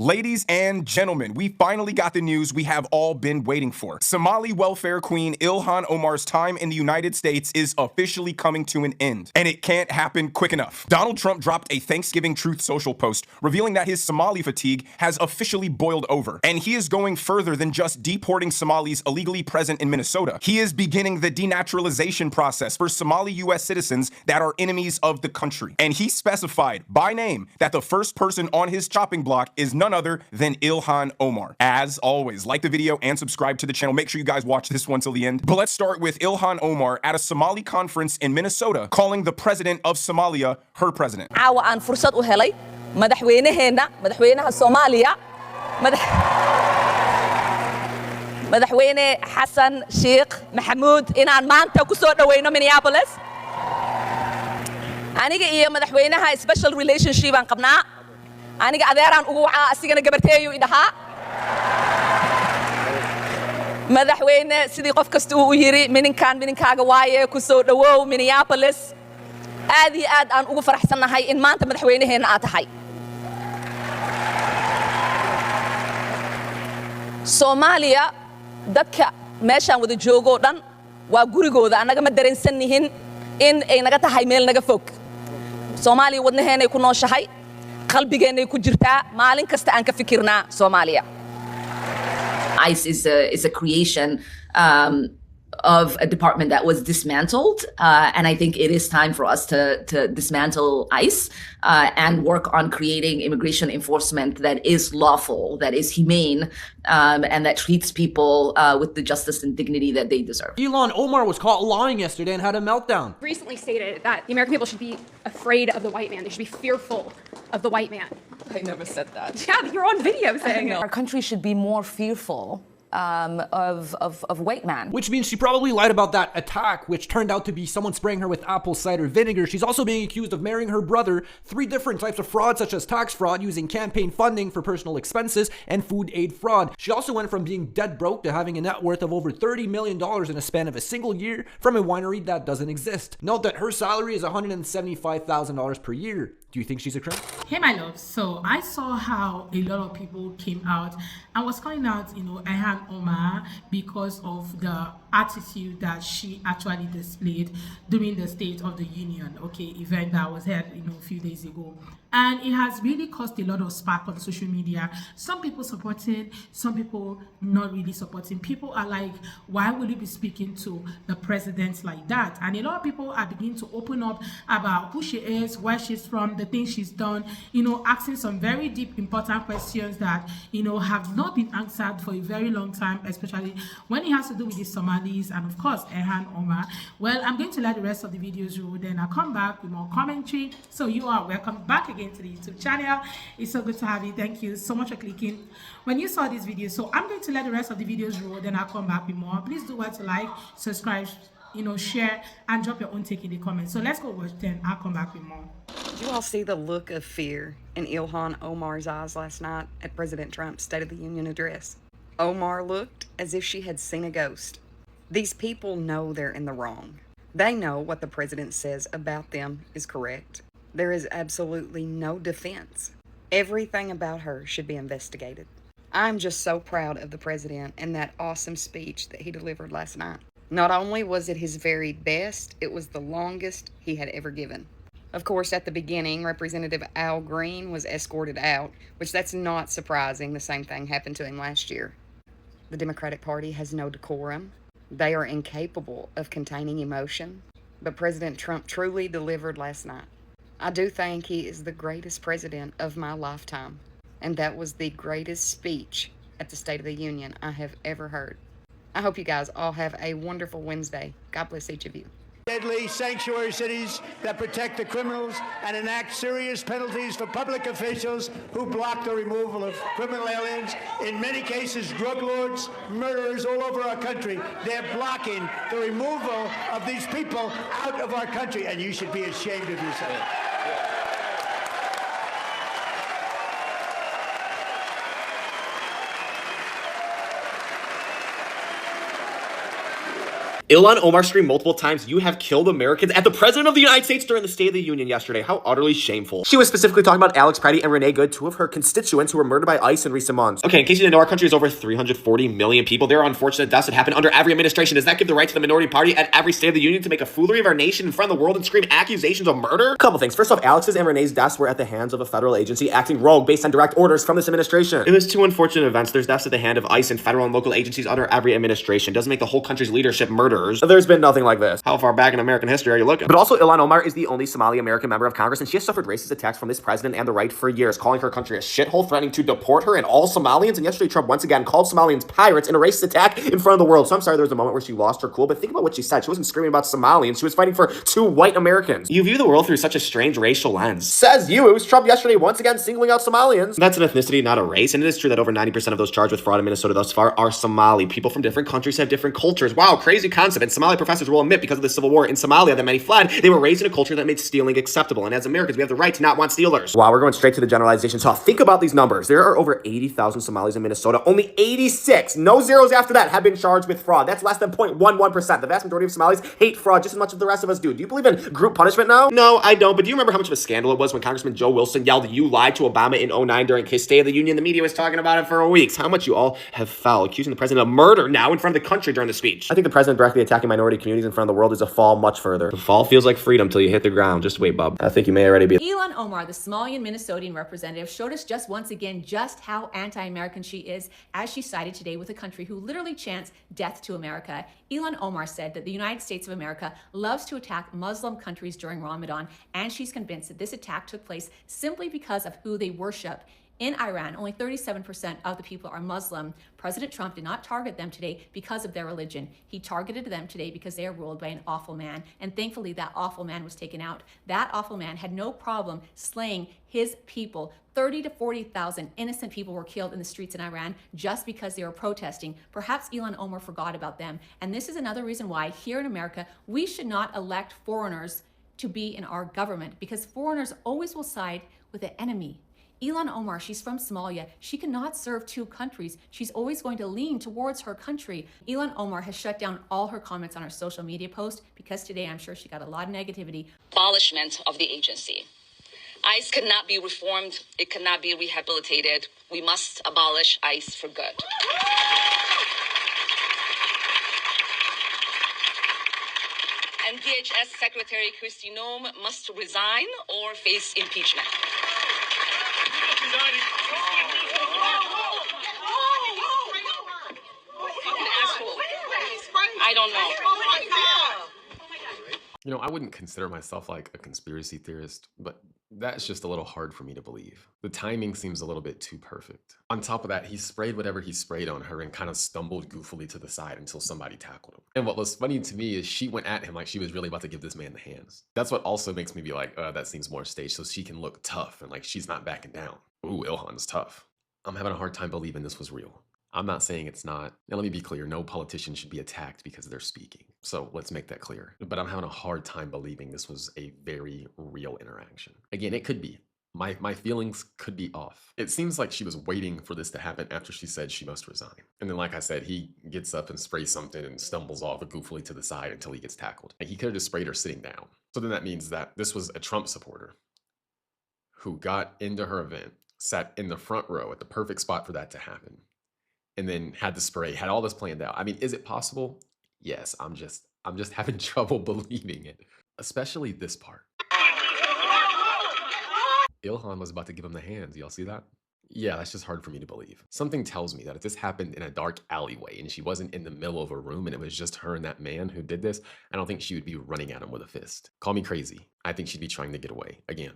Ladies and gentlemen, we finally got the news we have all been waiting for. Somali welfare queen Ilhan Omar's time in the United States is officially coming to an end, and it can't happen quick enough. Donald Trump dropped a Thanksgiving Truth Social post revealing that his Somali fatigue has officially boiled over, and he is going further than just deporting Somalis illegally present in Minnesota. He is beginning the denaturalization process for Somali U.S. citizens that are enemies of the country. And he specified by name that the first person on his chopping block is none other than Ilhan Omar. As always, like the video and subscribe to the channel. Make sure you guys watch this one till the end. But let's start with Ilhan Omar at a Somali conference in Minnesota calling the president of Somalia her president. caawa aan fursad u helay madaxweynaha Soomaaliya madaxweyne Xasan Sheekh Maxamuud inaan maanta ku soo dhaweyno Minneapolis aniga iyo madaxweynaha special relationship aan qabnaa aniga adeeraan ugu wacaa asigana gabarteeyo idaha madaxweyne sidii qof kasta uu yiri mininkaaga waaye ku soo dhawow Minneapolis aad iyo aad aan ugu faraxsanahay in maanta madaxweynaheena aad tahay Soomaaliya dadka meeshaan wada joogo dhan waa gurigooda anaga ma dareensannihin in ay naga tahay meel naga fog Soomaaliya wadnaheena ku nooshahay qalbigeena ku jirtaa maalin kasta aan ka fikirnaa Soomaaliya ICE is a creation of a department that was dismantled. And I think it is time for us to dismantle ICE and work on creating immigration enforcement that is lawful, that is humane, and that treats people with the justice and dignity that they deserve. Ilhan Omar was caught lying yesterday and had a meltdown. Recently stated that the American people should be afraid of the white man. They should be fearful of the white man. I never said that. Yeah, you're on video saying it. Our country should be more fearful of white man. Which means she probably lied about that attack, which turned out to be someone spraying her with apple cider vinegar. She's also being accused of marrying her brother, 3 different types of fraud, such as tax fraud, using campaign funding for personal expenses, and food aid fraud. She also went from being dead broke to having a net worth of over $30 million in a span of a single year from a winery that doesn't exist. Note that her salary is $175,000 per year. Do you think she's a criminal? Hey, my love. So I saw how a lot of people came out and was calling out, Ilhan Omar because of the attitude that she actually displayed during the State of the Union, event that was held, a few days ago. And it has really caused a lot of spark on social media. Some people supporting, some people not really supporting. People are like, why would you be speaking to the president like that? And a lot of people are beginning to open up about who she is, where she's from, the things she's done, asking some very deep, important questions that, have not been answered for a very long time, especially when it has to do with the Somalis and, of course, Ilhan Omar. Well, I'm going to let the rest of the videos roll, then I'll come back with more commentary. So you are welcome back again to the YouTube channel. It's so good to have you. Thank you so much for clicking when you saw this video. So I'm going to let the rest of the videos roll, then I'll come back with more. Please do what to like, subscribe, share, and drop your own take in the comments. So let's go watch, then I'll come back with more. Did you all see the look of fear in Ilhan Omar's eyes last night at President Trump's State of the Union address? Omar looked as if she had seen a ghost. These people know they're in the wrong. They know what the president says about them is correct. There is absolutely no defense. Everything about her should be investigated. I'm just so proud of the president and that awesome speech that he delivered last night. Not only was it his very best, it was the longest he had ever given. Of course, at the beginning, Representative Al Green was escorted out, which that's not surprising. The same thing happened to him last year. The Democratic Party has no decorum. They are incapable of containing emotion. But President Trump truly delivered last night. I do think he is the greatest president of my lifetime. And that was the greatest speech at the State of the Union I have ever heard. I hope you guys all have a wonderful Wednesday. God bless each of you. Deadly sanctuary cities that protect the criminals and enact serious penalties for public officials who block the removal of criminal aliens. In many cases, drug lords, murderers all over our country. They're blocking the removal of these people out of our country, and you should be ashamed of yourself. Ilhan Omar screamed multiple times, "You have killed Americans," at the President of the United States during the State of the Union yesterday. How utterly shameful. She was specifically talking about Alex Pratty and Renee Good, two of her constituents who were murdered by ICE in recent months. Okay, in case you didn't know, our country is over 340 million people. There are unfortunate deaths that happen under every administration. Does that give the right to the minority party at every State of the Union to make a foolery of our nation in front of the world and scream accusations of murder? Couple things. First off, Alex's and Renee's deaths were at the hands of a federal agency acting rogue based on direct orders from this administration. It was two unfortunate events. There's deaths at the hand of ICE and federal and local agencies under every administration. Doesn't make the whole country's leadership murderers. There's been nothing like this. How far back in American history are you looking? But also, Ilhan Omar is the only Somali American member of Congress, and she has suffered racist attacks from this president and the right for years, calling her country a shithole, threatening to deport her and all Somalians. And yesterday, Trump once again called Somalians pirates in a racist attack in front of the world. So I'm sorry there was a moment where she lost her cool, but think about what she said. She wasn't screaming about Somalians. She was fighting for two white Americans. You view the world through such a strange racial lens. Says you. It was Trump yesterday once again singling out Somalians. That's an ethnicity, not a race. And it is true that over 90% of those charged with fraud in Minnesota thus far are Somali. People from different countries have different cultures. Wow, crazy concept. And Somali professors will admit because of the civil war in Somalia that many fled, they were raised in a culture that made stealing acceptable. And as Americans, we have the right to not want stealers. Wow, we're going straight to the generalization. So think about these numbers. There are over 80,000 Somalis in Minnesota. Only 86, no zeros after that, have been charged with fraud. That's less than 0.11%. The vast majority of Somalis hate fraud just as much as the rest of us do. Do you believe in group punishment now? No, I don't. But do you remember how much of a scandal it was when Congressman Joe Wilson yelled, "You lied to Obama" in 2009 during his State of the Union? The media was talking about it for weeks. How much you all have foul, accusing the president of murder now in front of the country during the speech. I think the president directly attacking minority communities in front of the world is a fall much further. The fall feels like freedom till you hit the ground. Just wait, bub. I think you may already be. Ilhan Omar, the Somalian Minnesotan representative, showed us just once again just how anti-American she is, as she sided today with a country who literally chants death to America. Ilhan Omar said that the United States of America loves to attack Muslim countries during Ramadan, and she's convinced that this attack took place simply because of who they worship. In Iran, only 37% of the people are Muslim. President Trump did not target them today because of their religion. He targeted them today because they are ruled by an awful man. And thankfully, that awful man was taken out. That awful man had no problem slaying his people. 30 to 40,000 innocent people were killed in the streets in Iran just because they were protesting. Perhaps Ilhan Omar forgot about them. And this is another reason why here in America, we should not elect foreigners to be in our government, because foreigners always will side with the enemy. Ilhan Omar, she's from Somalia. She cannot serve two countries. She's always going to lean towards her country. Ilhan Omar has shut down all her comments on her social media post because today I'm sure she got a lot of negativity. Abolishment of the agency. ICE cannot be reformed. It cannot be rehabilitated. We must abolish ICE for good. And DHS Secretary Kristi Noem must resign or face impeachment. I don't know. You know, I wouldn't consider myself like a conspiracy theorist, but that's just a little hard for me to believe. The timing seems a little bit too perfect. On top of that, he sprayed whatever he sprayed on her and kind of stumbled goofily to the side until somebody tackled him. And what was funny to me is she went at him like she was really about to give this man the hands. That's what also makes me be like, that seems more staged, so she can look tough and like she's not backing down. Ooh, Ilhan's tough. I'm having a hard time believing this was real. I'm not saying it's not. And let me be clear, no politician should be attacked because they're speaking. So let's make that clear. But I'm having a hard time believing this was a very real interaction. Again, it could be. My feelings could be off. It seems like she was waiting for this to happen after she said she must resign. And then, like I said, he gets up and sprays something and stumbles off goofily to the side until he gets tackled. And he could have just sprayed her sitting down. So then that means that this was a Trump supporter who got into her event, sat in the front row at the perfect spot for that to happen, and then had the spray, had all this planned out. I mean, is it possible? Yes, I'm just having trouble believing it, especially this part. Ilhan was about to give him the hands. Y'all see that? Yeah, that's just hard for me to believe. Something tells me that if this happened in a dark alleyway and she wasn't in the middle of a room and it was just her and that man who did this, I don't think she would be running at him with a fist. Call me crazy. I think she'd be trying to get away. Again,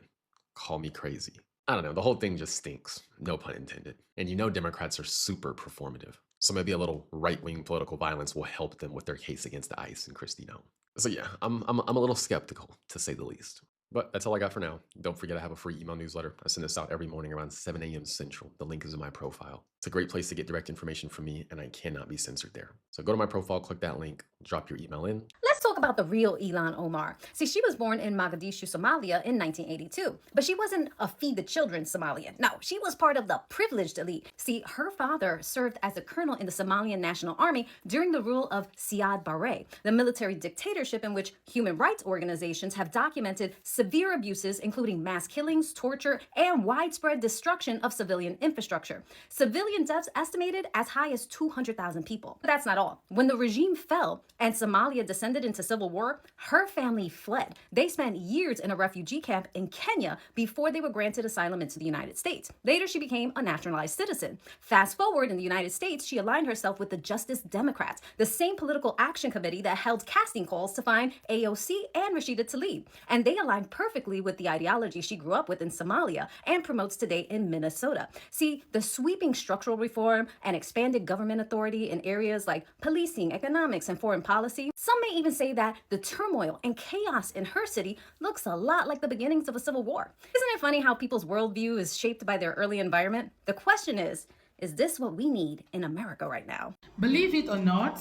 call me crazy. I don't know, the whole thing just stinks, no pun intended. And you know Democrats are super performative, so maybe a little right-wing political violence will help them with their case against the ICE and Kristi Noem. So yeah, I'm a little skeptical, to say the least. But that's all I got for now. Don't forget I have a free email newsletter. I send this out every morning around 7 a.m. Central. The link is in my profile. It's a great place to get direct information from me, and I cannot be censored there. So go to my profile, click that link, drop your email in. Let's talk about the real Ilhan Omar. See, she was born in Mogadishu, Somalia in 1982, but she wasn't a feed the children Somalian. No, she was part of the privileged elite. See, her father served as a colonel in the Somalian National Army during the rule of Siad Barre, the military dictatorship in which human rights organizations have documented severe abuses, including mass killings, torture, and widespread destruction of civilian infrastructure. Civilian deaths estimated as high as 200,000 people. But that's not all. When the regime fell and Somalia descended into civil war, her family fled. They spent years in a refugee camp in Kenya before they were granted asylum into the United States. Later, she became a naturalized citizen. Fast forward, in the United States, she aligned herself with the Justice Democrats, the same political action committee that held casting calls to find AOC and Rashida Tlaib. And they aligned perfectly with the ideology she grew up with in Somalia and promotes today in Minnesota. See, the sweeping structural reform and expanded government authority in areas like policing, economics, and foreign policy. Some may even say that the turmoil and chaos in her city looks a lot like the beginnings of a civil war. Isn't it funny how people's worldview is shaped by their early environment? The question is this what we need in America right now? Believe it or not,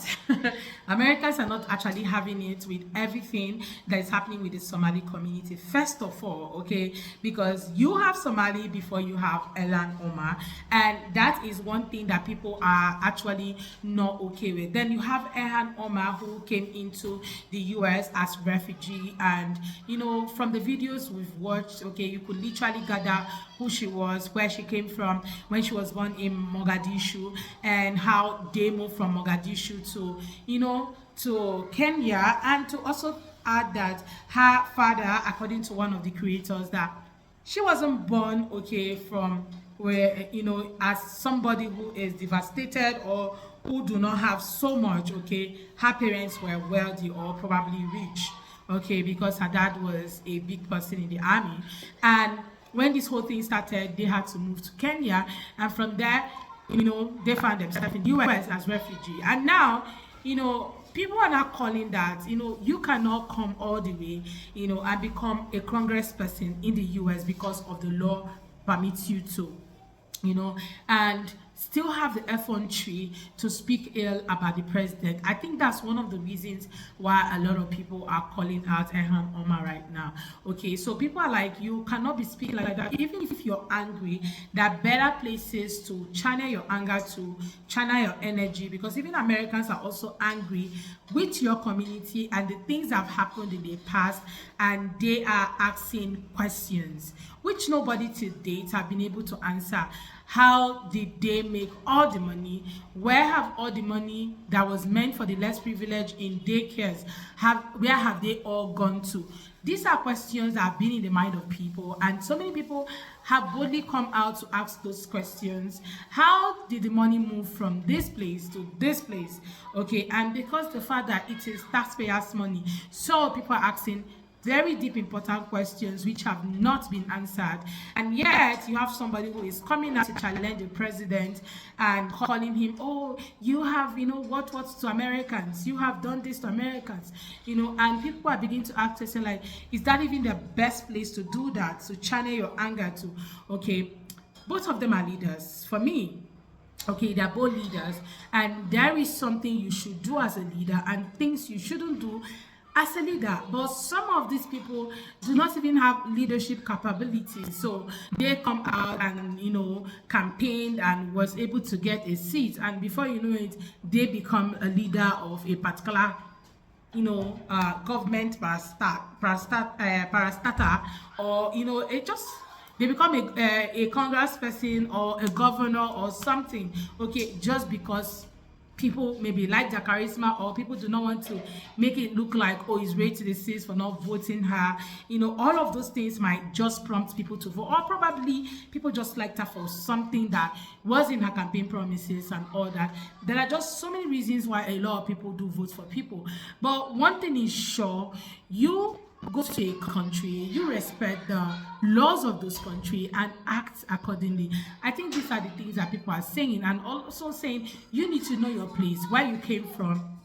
Americans are not actually having it with everything that is happening with the Somali community. First of all, okay, because you have Somali before you have Ilhan Omar, and that is one thing that people are actually not okay with. Then you have Ilhan Omar, who came into the US as refugee, and you know, from the videos we've watched, okay, you could literally gather who she was, where she came from, when she was born in Mogadishu, and how they moved from Mogadishu to, you know, to Kenya. And to also add that her father, according to one of the creators, that she wasn't born, okay, from where, you know, as somebody who is devastated or who do not have so much, okay. Her parents were wealthy or probably rich, okay, because her dad was a big person in the army. And when this whole thing started, they had to move to Kenya, and from there, you know, they found themselves in the US as refugee. And now, you know, people are now calling that, you know, you cannot come all the way, you know, and become a congressperson in the US because of the law permits you to, you know, and still have the effrontery to speak ill about the president. I think that's one of the reasons why a lot of people are calling out Ilhan Omar right now. Okay, so people are like, you cannot be speaking like that. Even if you're angry, there are better places to channel your anger, to channel your energy, because even Americans are also angry with your community and the things that have happened in the past, and they are asking questions which nobody to date have been able to answer. How did they make all the money? Where have all the money that was meant for the less privileged in daycares, where have they all gone to? These are questions that have been in the mind of people, and so many people have boldly come out to ask those questions. How did the money move from this place to this place? Okay, and because the fact that it is taxpayers' money, so people are asking very deep, important questions which have not been answered. And yet you have somebody who is coming out to challenge the president and calling him, oh, you have, you know, what to Americans, you have done this to Americans, you know. And people are beginning to ask themselves, like, is that even the best place to do that, to channel your anger to? Okay, both of them are leaders for me. Okay, they're both leaders, and there is something you should do as a leader and things you shouldn't do as a leader. But some of these people do not even have leadership capabilities, so they come out and, you know, campaigned and was able to get a seat, and before you know it, they become a leader of a particular, you know, government parastatal, or, you know, it just, they become a congressperson or a governor or something, okay, just because people maybe like their charisma, or people do not want to make it look like, oh, he's racist for not voting her. You know, all of those things might just prompt people to vote, or probably people just liked her for something that was in her campaign promises and all that. There are just so many reasons why a lot of people do vote for people. But one thing is sure, you go to a country, you respect the laws of those country and act accordingly. I think these are the things that people are saying, and also saying you need to know your place, where you came from,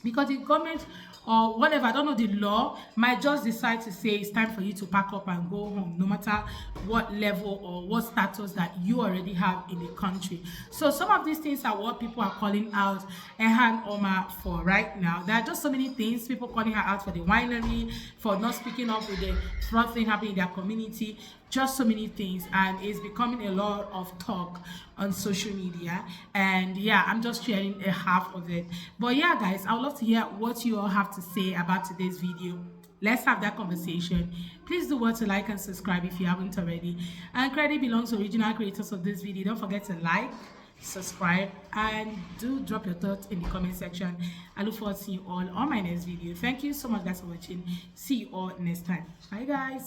because the government or whatever, I don't know, the law might just decide to say it's time for you to pack up and go home, no matter what level or what status that you already have in the country. So some of these things are what people are calling out Ilhan Omar for right now. There are just so many things, people calling her out for the winery, for not speaking up with the fraud thing happening in their community, just so many things, and it's becoming a lot of talk on social media. And yeah, I'm just sharing a half of it. But yeah, guys, I would love to hear what you all have to say about today's video. Let's have that conversation. Please do want to like and subscribe if you haven't already, and credit belongs to original creators of this video. Don't forget to like, subscribe, and do drop your thoughts in the comment section. I look forward to seeing you all on my next video. Thank you so much, guys, for watching. See you all next time. Bye, guys.